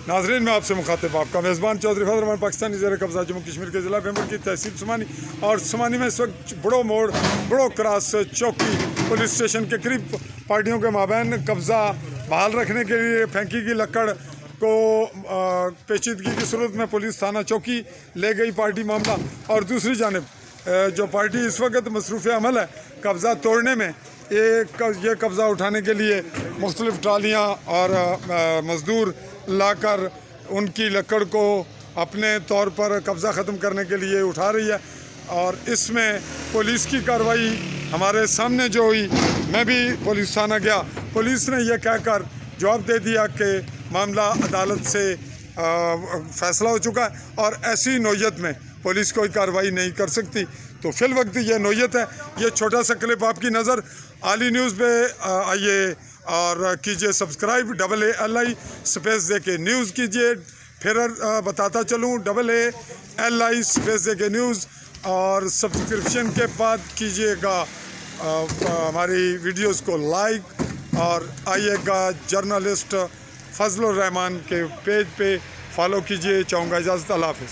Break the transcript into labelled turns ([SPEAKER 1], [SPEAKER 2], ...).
[SPEAKER 1] नाजरीन मैं आपसे मुखातिब आपका मेज़बान चौधरी फजल रहमान पाकिस्तानी ज़ेर कब्ज़ा जम्मू कश्मीर के ज़िला बेंबर की तहसील सुमानी और सुमानी में इस वक्त बड़ो मोड़ बड़ो क्रॉस चौकी पुलिस स्टेशन के करीब पार्टियों के माबैन कब्ज़ा बहाल रखने के लिए फेंकी गई लकड़ को पेचीदगी की सूरत में पुलिस थाना चौकी ले गई पार्टी मामला। और दूसरी जानब जो पार्टी इस वक्त मसरूफ़ अमल है कब्ज़ा तोड़ने में, ये कब्ज़ा उठाने के लिए मुख्तलिफ़ ट्रालियाँ और मज़दूर लाकर उनकी लकड़ को अपने तौर पर कब्ज़ा ख़त्म करने के लिए उठा रही है। और इसमें पुलिस की कार्रवाई हमारे सामने जो हुई, मैं भी पुलिस थाना गया, पुलिस ने यह कहकर जवाब दे दिया कि मामला अदालत से फ़ैसला हो चुका है और ऐसी नौयत में पुलिस कोई कार्रवाई नहीं कर सकती। तो फिल वक्त ये नौयत है। ये छोटा सा क्लिप आपकी नज़र आली न्यूज़ पे आइए और कीजिए सब्सक्राइब, AALI स्पेस दे के न्यूज़ कीजिए। फिर बताता चलूँ AALI स्पेस दे के न्यूज़, और सब्सक्रिप्शन के बाद कीजिएगा हमारी वीडियोस को लाइक और आइएगा जर्नलिस्ट फजलुर रहमान के पेज पे फॉलो कीजिए। चाहूँगा इजाज़त, अल्लाह हाफ़िज़।